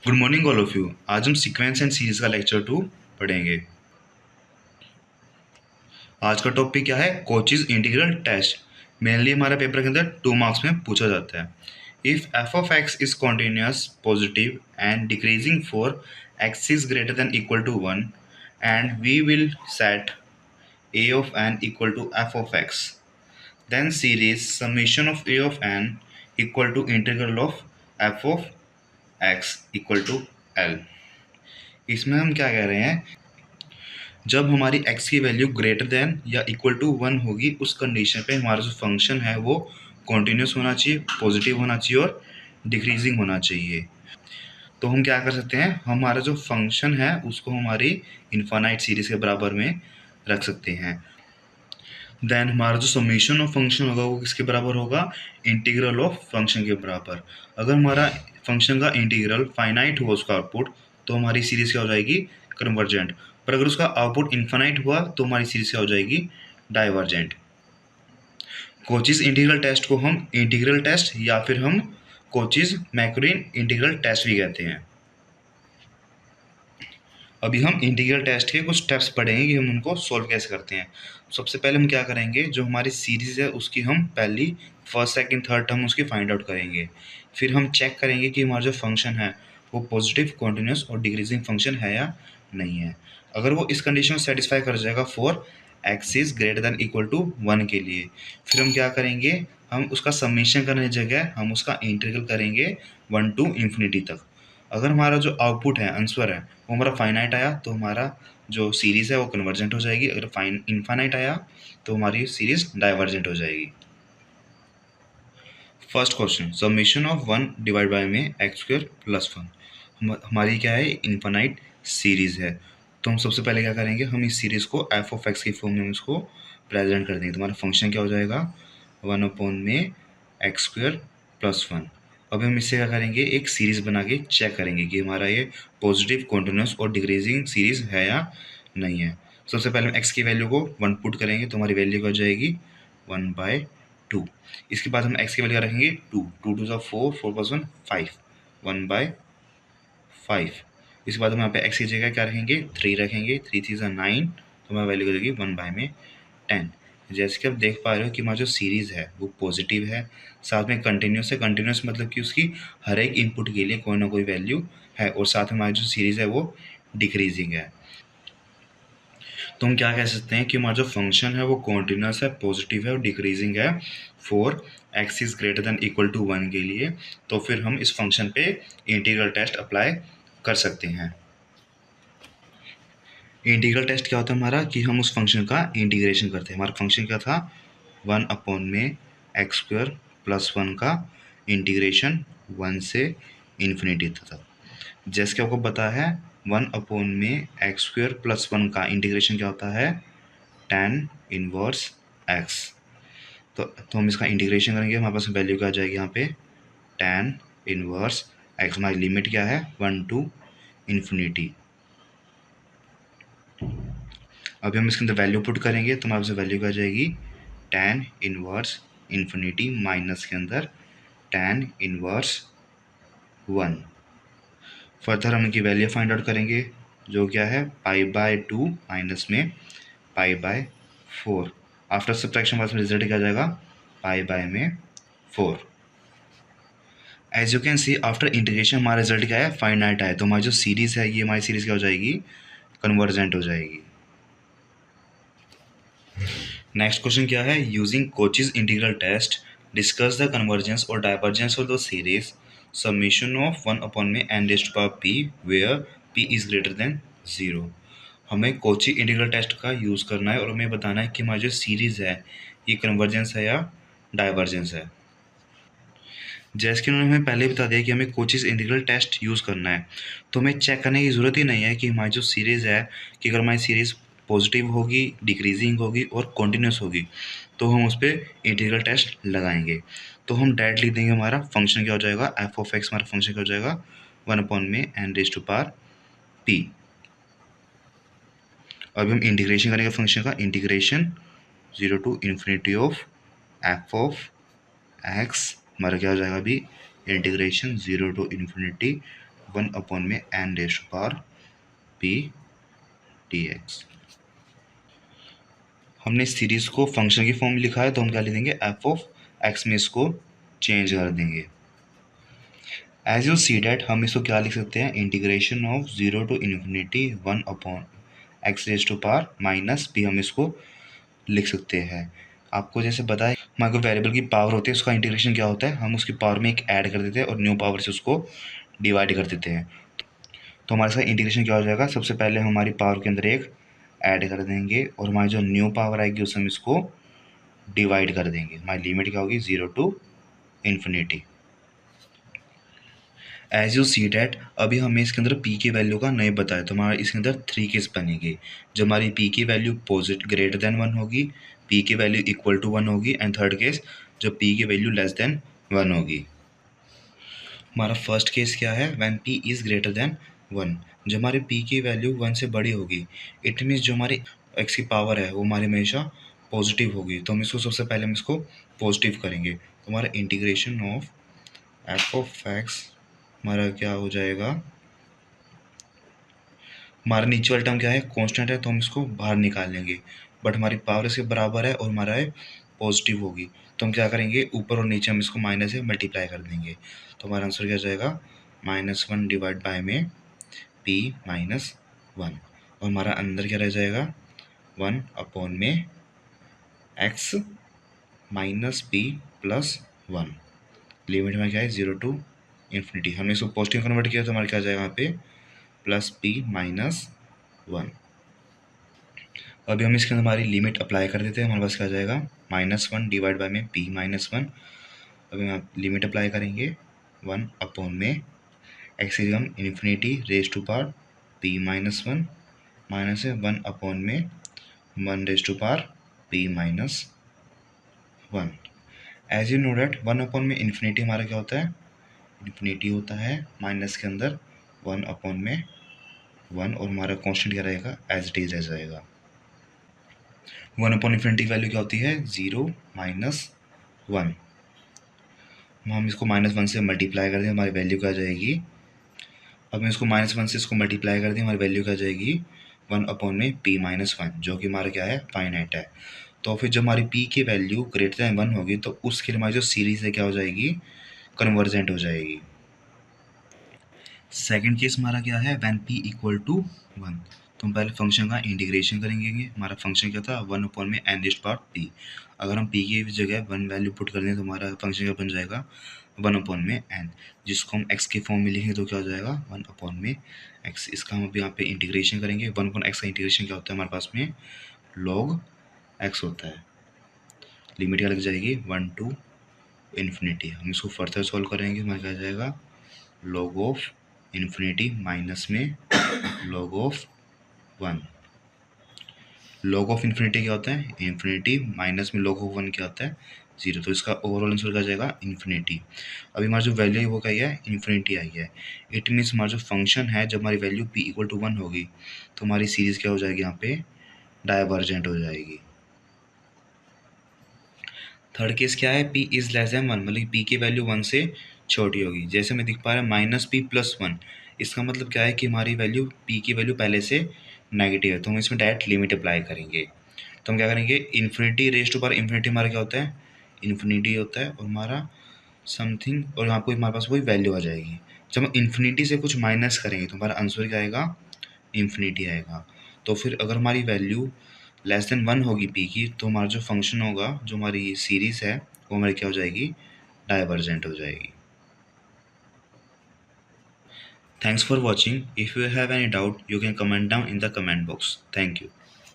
Good morning all of you. आज हम sequence and series का लेक्चर 2 पढ़ेंगे। आज का टॉपिक क्या है? Cauchy's integral test. मेनली हमारा पेपर के अंदर 2 मार्क्स में पूछा जाता है। If f of x is continuous positive and decreasing for x is greater than equal to 1 and we will set a of n equal to f of x, then series summation of a of n equal to integral of f of x equal to L. इसमें हम क्या कह रहे हैं? जब हमारी x की value greater than या इक्वल टू 1 होगी, उस कंडीशन पे हमारा जो फंक्शन है वो कॉन्टीन्यूस होना चाहिए, पॉजिटिव होना चाहिए और डिक्रीजिंग होना चाहिए। तो हम क्या कर सकते हैं, हमारा जो फंक्शन है उसको हमारी इन्फानाइट सीरीज के बराबर में रख सकते हैं। देन हमारा जो समेशन ऑफ फंक्शन होगा वो किसके बराबर होगा? इंटीग्रल ऑफ फंक्शन के बराबर। अगर हमारा फंक्शन का इंटीग्रल फाइनाइट हुआ उसका आउटपुट, तो हमारी सीरीज क्या हो जाएगी? कन्वर्जेंट। पर अगर उसका आउटपुट इन्फानाइट हुआ तो हमारी सीरीज क्या हो जाएगी? डाइवर्जेंट। कोचीज इंटीग्रल टेस्ट को हम इंटीग्रल टेस्ट या फिर हम कोचीज मैकलॉरिन इंटीग्रल टेस्ट भी कहते हैं। अभी हम इंटीग्रल टेस्ट के कुछ स्टेप्स पढ़ेंगे कि हम उनको सॉल्व कैसे करते हैं। सबसे पहले हम क्या करेंगे, जो हमारी सीरीज़ है उसकी हम पहली फर्स्ट सेकंड थर्ड टर्म उसकी फाइंड आउट करेंगे। फिर हम चेक करेंगे कि हमारा जो फंक्शन है वो पॉजिटिव, कॉन्टिन्यूस और डिक्रीजिंग फंक्शन है या नहीं है। अगर वो इस कंडीशन को सेटिस्फाई कर जाएगा for x is greater than equal to 1 के लिए, फिर हम क्या करेंगे, हम उसका समेशन करने की जगह हम उसका इंटीग्रल करेंगे 1 टू इन्फिनिटी तक। अगर हमारा जो आउटपुट है, आंसर है, वो हमारा फाइनाइट आया तो हमारा जो सीरीज़ है वो कन्वर्जेंट हो जाएगी। अगर इनफाइनाइट आया तो हमारी सीरीज डाइवर्जेंट हो जाएगी। First question, summation of 1 divide by में एक्स स्क्वायर प्लस 1। हमारी क्या है? इनफाइनाइट सीरीज़ है। तो हम सबसे पहले क्या करेंगे, हम इस सीरीज़ को एफ ऑफ एक्स की फॉर्म में उसको प्रेजेंट कर देंगे। तो हमारा फंक्शन क्या हो जाएगा? 1 में एक्स स्क्वायर प्लस 1। अब हम इससे क्या करेंगे, एक सीरीज़ बना के चेक करेंगे कि हमारा ये पॉजिटिव, कॉन्टिन्यूस और डिक्रीजिंग सीरीज़ है या नहीं है। सबसे पहले हम एक्स की वैल्यू को 1 पुट करेंगे तो हमारी वैल्यू क्या हो जाएगी? 1/2। इसके बाद हम एक्स की वैल्यू रखेंगे 2, 2 2 4, 4 + 1 5, 1/5। इसके बाद हम यहाँ पे एक्स की जगह क्या रखेंगे? 3 रखेंगे, 3 3 9, तो हमारी वैल्यू हो जाएगी 1/10। जैसे कि आप देख पा रहे हो कि हमारी जो सीरीज़ है वो पॉजिटिव है, साथ में कंटिन्यूस है। कंटिन्यूस मतलब कि उसकी हर एक इनपुट के लिए कोई ना कोई वैल्यू है, और साथ में हमारी जो सीरीज़ है वो डिक्रीजिंग है। तो हम क्या कह सकते हैं कि हमारा जो फंक्शन है वो कॉन्टिन्यूस है, पॉजिटिव है और डिक्रीजिंग है for x is greater than equal to 1 के लिए। तो फिर हम इस फंक्शन पे इंटीग्रल टेस्ट अप्लाई कर सकते हैं। इंटीग्रल टेस्ट क्या होता है हमारा, कि हम उस फंक्शन का इंटीग्रेशन करते हैं। हमारा फंक्शन क्या था? 1 में एक्स स्क्वायर प्लस 1 का इंटीग्रेशन 1 से इन्फिनिटी था। जैसे कि आपको पता है 1 में एक्स स्क्वायर प्लस 1 का इंटीग्रेशन क्या होता है? tan inverse x. तो हम इसका इंटीग्रेशन करेंगे, हमारे पास वैल्यू क्या आ जाएगी यहाँ पे? tan inverse x. हमारी लिमिट क्या है? 1 टू इन्फिनिटी। अभी हम इसके अंदर वैल्यू पुट करेंगे तो हमारे पास वैल्यू क्या आ जाएगी? tan इनवर्स इन्फिनिटी माइनस के अंदर tan इनवर्स 1। फर्दर हम इनकी वैल्यू फाइंड आउट करेंगे, जो क्या है? π/2 माइनस में π/4। आफ्टर सब्ट्रैक्शन हमारे पास रिजल्ट क्या आ जाएगा? π/4। As you can see after integration हमारा रिजल्ट क्या है? फाइनाइट है। तो हमारी जो सीरीज़ है ये हमारी सीरीज़ क्या हो जाएगी? कन्वर्जेंट हो जाएगी। नेक्स्ट क्वेश्चन क्या है? Using Cauchy's integral test discuss the convergence और divergence of the series summation of 1 में n raised to power p where p is greater than 0। हमें कोची इंटीग्रल टेस्ट का यूज़ करना है और हमें बताना है कि हमारी जो सीरीज़ है ये कन्वर्जेंस है या डाइवर्जेंस है। जैसे कि उन्होंने हमें पहले बता दिया कि हमें कोचीज इंटीग्रल टेस्ट यूज़ करना है, तो हमें चेक करने की ज़रूरत ही नहीं है कि हमारी जो सीरीज़ है, कि अगर हमारी सीरीज़ पॉजिटिव होगी, डिक्रीजिंग होगी और कॉन्टिन्यूस होगी तो हम उस पर इंटीग्रल टेस्ट लगाएंगे। तो हम डायरेक्ट लिख देंगे, हमारा फंक्शन क्या हो जाएगा? एफ ऑफ एक्स हमारा फंक्शन क्या हो जाएगा? 1 में n raised to power p। अभी हम इंटीग्रेशन करेंगे फंक्शन का, integration 0 to infinity of f of x. हमारा क्या हो जाएगा? अभी इंटीग्रेशन 0 टू इन्फिनिटी 1/n⁴p हमने इस सीरीज को फंक्शन की फॉर्म में लिखा है, तो हम क्या लिख देंगे, f(x) में इसको चेंज कर देंगे। एज यू सी डैट हम इसको क्या लिख सकते हैं, इंटीग्रेशन ऑफ 0 to ∞ 1/x⁻⁻p हम इसको लिख सकते हैं। आपको जैसे बताया हमारे को वेरिएबल की पावर होती है, उसका इंटीग्रेशन क्या होता है, हम उसकी पावर में एक ऐड कर देते हैं और न्यू पावर से उसको डिवाइड कर देते हैं। तो हमारे साथ इंटीग्रेशन क्या हो जाएगा, सबसे पहले हमारी पावर के अंदर एक ऐड कर देंगे और हमारी जो न्यू पावर आएगी उससे हम इसको डिवाइड कर देंगे। हमारी लिमिट क्या होगी, 0 to ∞। As you see that अभी हमें इसके अंदर p की वैल्यू का नहीं बताया, तो हमारा इसके अंदर 3 केस बनेंगे। जब हमारी p की वैल्यू ग्रेटर देन 1 होगी, p की वैल्यू इक्वल टू 1 होगी, एंड थर्ड केस जब p की वैल्यू लेस देन 1 होगी। हमारा फर्स्ट केस क्या है, when p is greater than 1। जब हमारे p की वैल्यू 1 से बड़ी होगी, इट मीन्स जो हमारी x की पावर है वो हमारी हमेशा पॉजिटिव होगी। तो हम इसको सबसे पहले हम इसको पॉजिटिव करेंगे। तो हमारा इंटीग्रेशन ऑफ f(x) हमारा क्या हो जाएगा, हमारा नीचे वाला टर्म क्या है, कांस्टेंट है, तो हम इसको बाहर निकाल लेंगे। बट हमारी पावर इसके बराबर है और हमारा है पॉजिटिव होगी, तो हम क्या करेंगे, ऊपर और नीचे हम इसको माइनस से मल्टीप्लाई कर देंगे। तो हमारा आंसर क्या जाएगा, -1 डिवाइड बाय में p -1, और हमारा अंदर क्या रह जाएगा, 1/x -p + 1। लिमिट में क्या है, 0 to ∞। हमने इसको पॉजिटिव कन्वर्ट किया तो हमारा क्या जाएगा यहाँ पे +p -1। अभी हम इसके अंदर हमारी लिमिट अप्लाई कर देते हैं। हमारे पास क्या जाएगा, -1 डिवाइड बाय में p -1। अभी हम लिमिट अप्लाई करेंगे 1/में x हम infinity raise to power p -1 minus है 1/में 1p -1। As you know that 1/में इन्फिनिटी हमारा क्या होता है, इन्फिनिटी होता है, माइनस के अंदर 1/में 1 और हमारा कांस्टेंट क्या रहेगा, एज इट इज रह जाएगा। 1/∞ की वैल्यू क्या होती है, 0 - 1। हम इसको -1 से मल्टीप्लाई कर दें, हमारी वैल्यू क्या जाएगी, अब हम इसको -1 से इसको मल्टीप्लाई कर दें, हमारी वैल्यू क्या जाएगी 1/में p -1, जो कि हमारा क्या है, फाइनाइट है। तो फिर जब हमारी p की वैल्यू ग्रेटर देन 1 होगी तो उसके लिए हमारी जो सीरीज है क्या हो जाएगी, कन्वर्जेंट हो जाएगी। सेकंड केस हमारा क्या है, व्हेन p इक्वल टू 1। तो हम पहले फंक्शन का इंटीग्रेशन करेंगे। हमारा फंक्शन क्या था, 1/में n⁻p। अगर हम p की जगह 1 वैल्यू पुट कर दें तो हमारा फंक्शन क्या बन जाएगा, 1/में n, जिसको हम x के फॉर्म में लिखेंगे तो क्या हो जाएगा, 1/में x। इसका हम अभी यहाँ पे इंटीग्रेशन करेंगे। 1/x का इंटीग्रेशन क्या होता है, हमारे पास में log x होता है। लिमिट क्या लग जाएगी, 1 to ∞। हम इसको फर्दर सॉल्व करेंगे, हमारा क्या जाएगा, log of ∞ माइनस में log of 1। log of ∞ क्या होता है, इन्फिनिटी, माइनस में log of 1 क्या होता है, 0। तो इसका ओवरऑल आंसर क्या जाएगा, इन्फिनिटी। अभी हमारी जो वैल्यू है वो क्या है, इन्फिनिटी आई है। इट मीन्स हमारा जो फंक्शन है, जब हमारी वैल्यू p इक्वल टू 1 होगी तो हमारी सीरीज क्या हो जाएगी, यहाँ पे डाइवर्जेंट हो जाएगी। थर्ड केस क्या है, p इज़ लेस देन 1, मतलब p की वैल्यू 1 से छोटी होगी। जैसे मैं दिख पा रहा है -p + 1, इसका मतलब क्या है कि हमारी वैल्यू p की वैल्यू पहले से नेगेटिव है, तो हम इसमें डायरेक्ट लिमिट अप्लाई करेंगे। तो हम क्या करेंगे, infinity raise to power infinity हमारा क्या होता है, इन्फिनिटी होता है, और हमारा समथिंग, और यहाँ पर हमारे पास वही वैल्यू आ जाएगी। जब हम इन्फिनिटी से कुछ माइनस करेंगे तो हमारा आंसर क्या आएगा, इन्फिनिटी आएगा। तो फिर अगर हमारी वैल्यू लेस देन 1 होगी p की, तो हमारा जो फंक्शन होगा, जो हमारी सीरीज़ है वो हमारी क्या हो जाएगी, डाइवर्जेंट हो जाएगी। Thanks for watching. If you have any doubt, you can comment down in the comment box. Thank you.